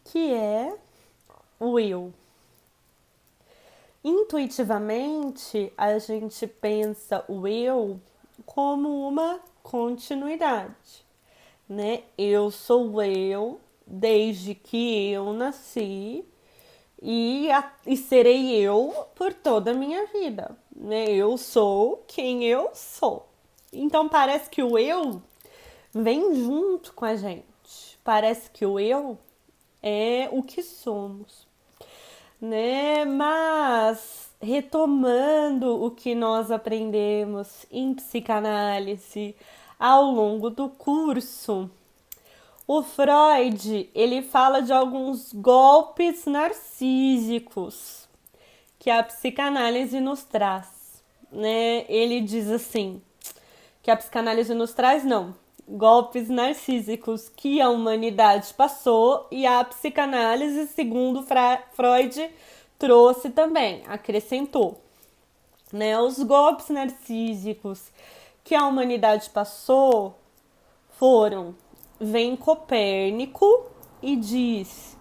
que é o eu. Intuitivamente, a gente pensa o eu como uma continuidade, né? Eu sou eu desde que eu nasci e serei eu por toda a minha vida, né? Eu sou quem eu sou. Então parece que o eu vem junto com a gente. Parece que o eu é o que somos, né? Mas retomando o que nós aprendemos em psicanálise ao longo do curso, o Freud, ele fala de alguns golpes narcísicos que a psicanálise nos traz, né? Ele diz assim, que a psicanálise nos traz, não, golpes narcísicos que a humanidade passou e a psicanálise, segundo Freud, trouxe também, acrescentou, né? Os golpes narcísicos que a humanidade passou foram: vem Copérnico e diz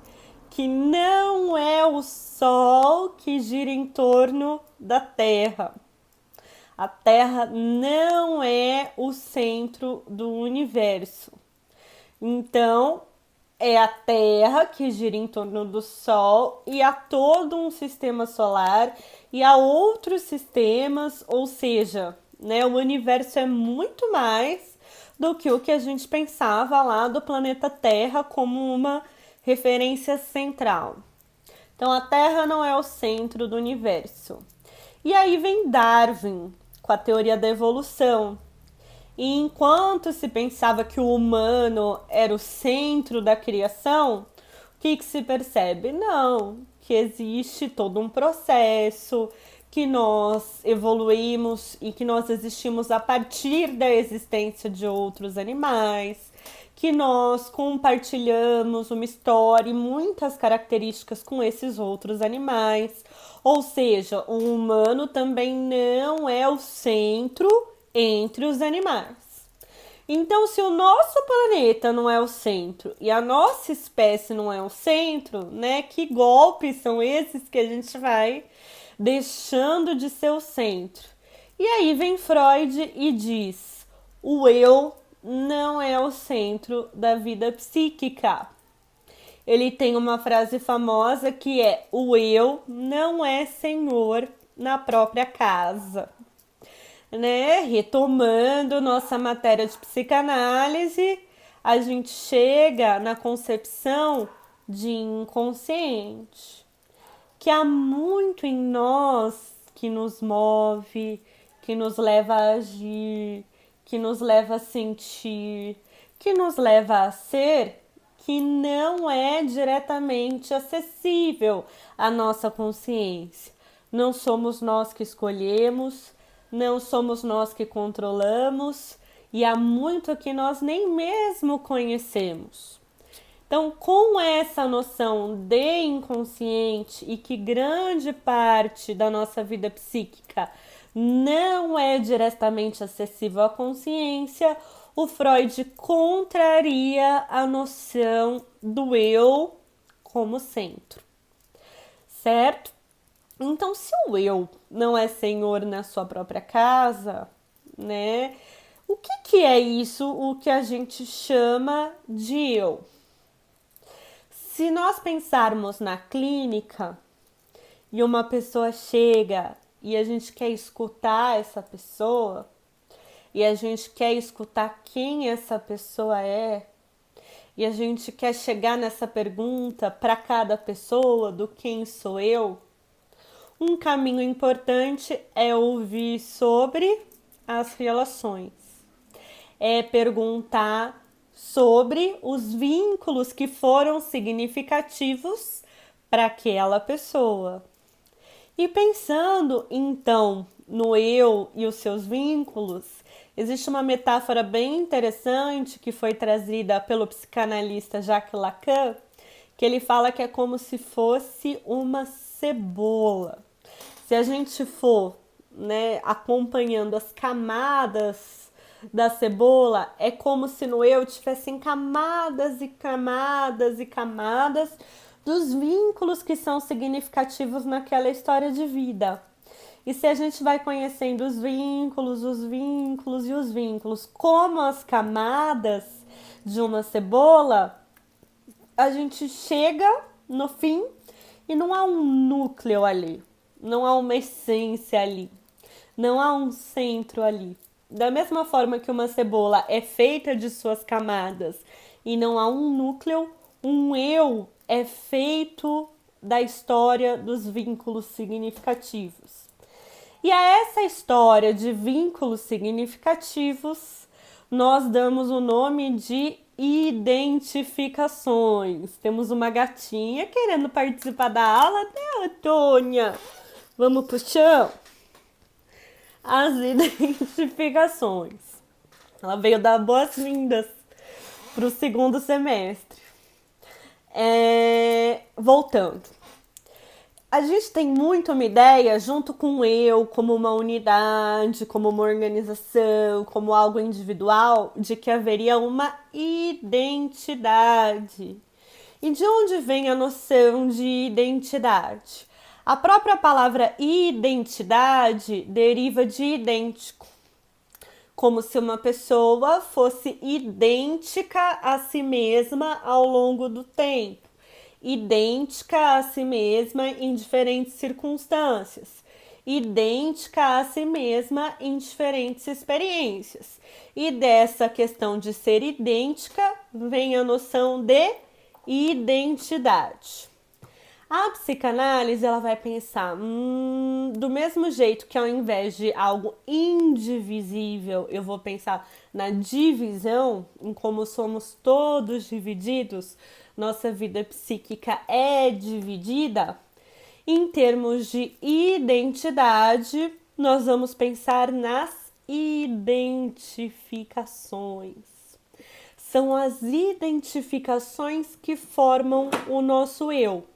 que não é o Sol que gira em torno da Terra. A Terra não é o centro do universo. Então, é a Terra que gira em torno do Sol e há todo um sistema solar e há outros sistemas, ou seja, né, o universo é muito mais do que o que a gente pensava lá do planeta Terra como uma referência central. Então a Terra não é o centro do universo. E aí vem Darwin com a teoria da evolução. E enquanto se pensava que o humano era o centro da criação, o que se percebe? Não, que existe todo um processo, que nós evoluímos e que nós existimos a partir da existência de outros animais, que nós compartilhamos uma história e muitas características com esses outros animais. Ou seja, o humano também não é o centro entre os animais. Então, se o nosso planeta não é o centro e a nossa espécie não é o centro, né? Que golpes são esses que a gente vai deixando de ser o centro? E aí vem Freud e diz: o eu não é o centro da vida psíquica. Ele tem uma frase famosa que é: o eu não é senhor na própria casa, né? Retomando nossa matéria de psicanálise, a gente chega na concepção de inconsciente, que há muito em nós que nos move, que nos leva a agir, que nos leva a sentir, que nos leva a ser, que não é diretamente acessível à nossa consciência. Não somos nós que escolhemos, não somos nós que controlamos e há muito que nós nem mesmo conhecemos. Então, com essa noção de inconsciente e que grande parte da nossa vida psíquica não é diretamente acessível à consciência, o Freud contraria a noção do eu como centro, certo? Então, se o eu não é senhor na sua própria casa, né? O que é isso, o que a gente chama de eu? Se nós pensarmos na clínica e uma pessoa chega e a gente quer escutar essa pessoa e a gente quer escutar quem essa pessoa é e a gente quer chegar nessa pergunta para cada pessoa do quem sou eu, um caminho importante é ouvir sobre as relações. É perguntar sobre os vínculos que foram significativos para aquela pessoa. E pensando então no eu e os seus vínculos, existe uma metáfora bem interessante que foi trazida pelo psicanalista Jacques Lacan, que ele fala que é como se fosse uma cebola. Se a gente for, né, acompanhando as camadas da cebola, é como se no eu tivessem camadas e camadas e camadas dos vínculos que são significativos naquela história de vida. E se a gente vai conhecendo os vínculos, os vínculos e os vínculos, como as camadas de uma cebola, a gente chega no fim e não há um núcleo ali, não há uma essência ali, não há um centro ali. Da mesma forma que uma cebola é feita de suas camadas e não há um núcleo, um eu é feito da história dos vínculos significativos. E a essa história de vínculos significativos, nós damos o nome de identificações. Temos uma gatinha querendo participar da aula, né, Tônia? Vamos pro chão? As identificações. Ela veio dar boas-vindas para o segundo semestre. Voltando. A gente tem muito uma ideia, junto com o eu, como uma unidade, como uma organização, como algo individual, de que haveria uma identidade. E de onde vem a noção de identidade? A própria palavra identidade deriva de idêntico, como se uma pessoa fosse idêntica a si mesma ao longo do tempo, idêntica a si mesma em diferentes circunstâncias, idêntica a si mesma em diferentes experiências. E dessa questão de ser idêntica vem a noção de identidade. A psicanálise, ela vai pensar, do mesmo jeito que ao invés de algo indivisível, eu vou pensar na divisão, em como somos todos divididos, nossa vida psíquica é dividida. Em termos de identidade, nós vamos pensar nas identificações. São as identificações que formam o nosso eu.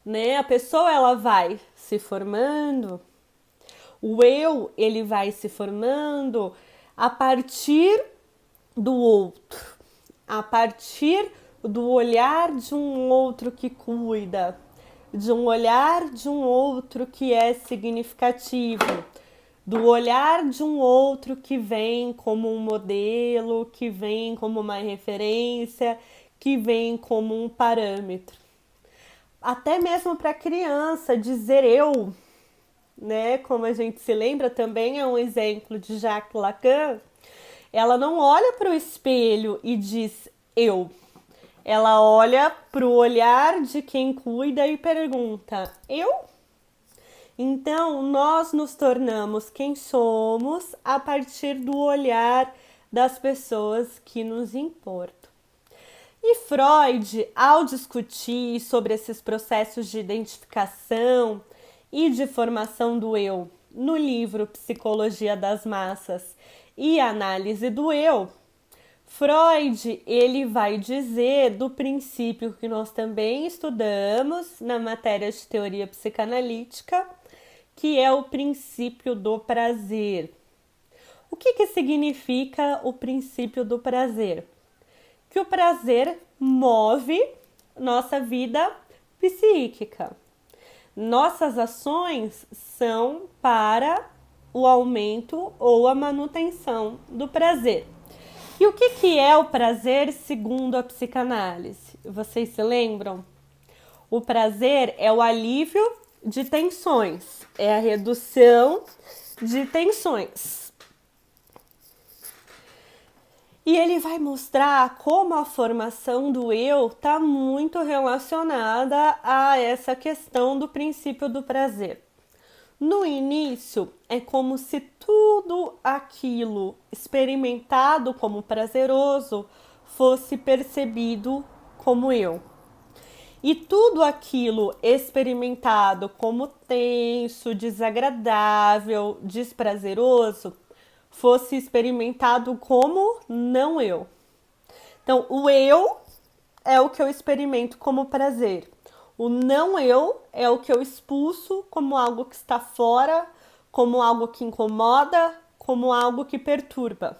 Né? A pessoa, ela vai se formando, o eu, ele vai se formando a partir do outro, a partir do olhar de um outro que cuida, de um olhar de um outro que é significativo, do olhar de um outro que vem como um modelo, que vem como uma referência, que vem como um parâmetro. Até mesmo para a criança dizer eu, né? Como a gente se lembra, também é um exemplo de Jacques Lacan. Ela não olha para o espelho e diz eu. Ela olha para o olhar de quem cuida e pergunta: eu? Então, nós nos tornamos quem somos a partir do olhar das pessoas que nos importam. E Freud, ao discutir sobre esses processos de identificação e de formação do eu no livro Psicologia das Massas e Análise do Eu, Freud, ele vai dizer do princípio que nós também estudamos na matéria de teoria psicanalítica, que é o princípio do prazer. O que significa o princípio do prazer? Que o prazer move nossa vida psíquica. Nossas ações são para o aumento ou a manutenção do prazer. E o que é o prazer segundo a psicanálise? Vocês se lembram? O prazer é o alívio de tensões, é a redução de tensões. E ele vai mostrar como a formação do eu está muito relacionada a essa questão do princípio do prazer. No início, é como se tudo aquilo experimentado como prazeroso fosse percebido como eu. E tudo aquilo experimentado como tenso, desagradável, desprazeroso, fosse experimentado como não eu. Então, o eu é o que eu experimento como prazer. O não eu é o que eu expulso como algo que está fora, como algo que incomoda, como algo que perturba.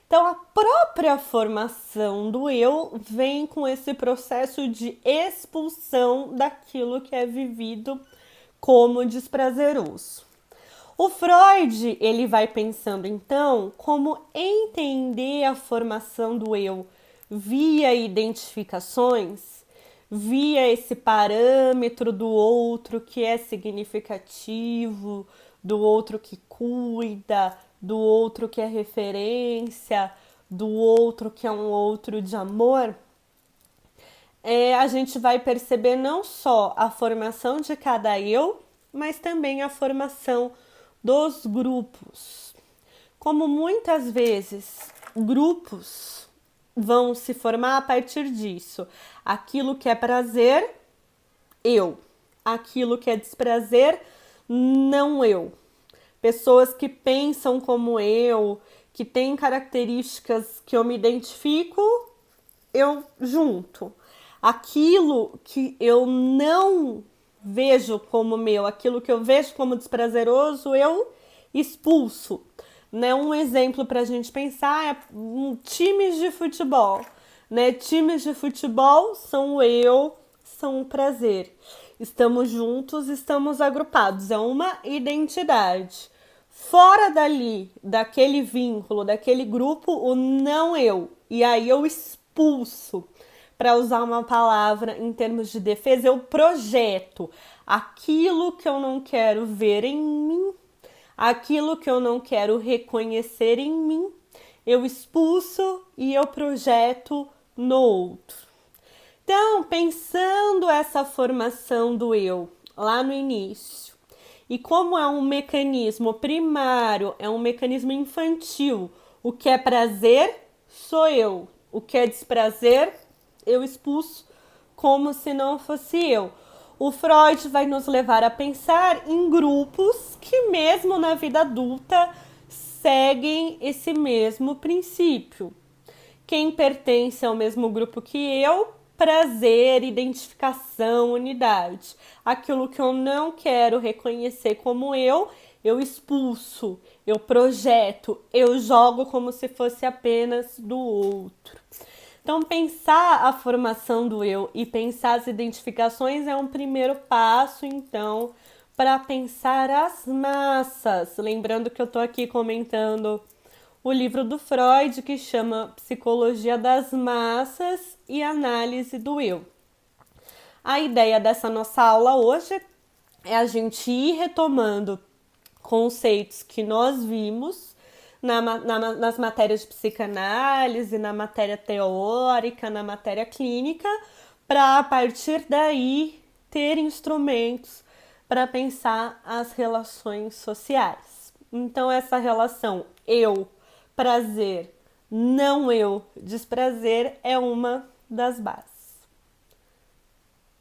Então, a própria formação do eu vem com esse processo de expulsão daquilo que é vivido como desprazeroso. O Freud, ele vai pensando, então, como entender a formação do eu via identificações, via esse parâmetro do outro que é significativo, do outro que cuida, do outro que é referência, do outro que é um outro de amor. A gente vai perceber não só a formação de cada eu, mas também a formação dos grupos. Como muitas vezes grupos vão se formar a partir disso. Aquilo que é prazer, eu. Aquilo que é desprazer, não eu. Pessoas que pensam como eu, que têm características que eu me identifico, eu junto. Aquilo que eu não vejo como meu, aquilo que eu vejo como desprazeroso, eu expulso. Né? Um exemplo para a gente pensar é times de futebol. Né? Times de futebol são o eu, são o prazer. Estamos juntos, estamos agrupados, é uma identidade. Fora dali, daquele vínculo, daquele grupo, o não eu. E aí eu expulso. Para usar uma palavra em termos de defesa, eu projeto aquilo que eu não quero ver em mim, aquilo que eu não quero reconhecer em mim, eu expulso e eu projeto no outro. Então, pensando essa formação do eu lá no início, e como é um mecanismo primário, é um mecanismo infantil, o que é prazer sou eu, o que é desprazer eu expulso como se não fosse eu. O Freud vai nos levar a pensar em grupos que mesmo na vida adulta seguem esse mesmo princípio. Quem pertence ao mesmo grupo que eu, prazer, identificação, unidade. Aquilo que eu não quero reconhecer como eu expulso, eu projeto, eu jogo como se fosse apenas do outro. Então, pensar a formação do eu e pensar as identificações é um primeiro passo, então, para pensar as massas. Lembrando que eu estou aqui comentando o livro do Freud, que chama Psicologia das Massas e Análise do Eu. A ideia dessa nossa aula hoje é a gente ir retomando conceitos que nós vimos nas matérias de psicanálise, na matéria teórica, na matéria clínica, para a partir daí ter instrumentos para pensar as relações sociais. Então, essa relação eu, prazer, não eu, desprazer é uma das bases.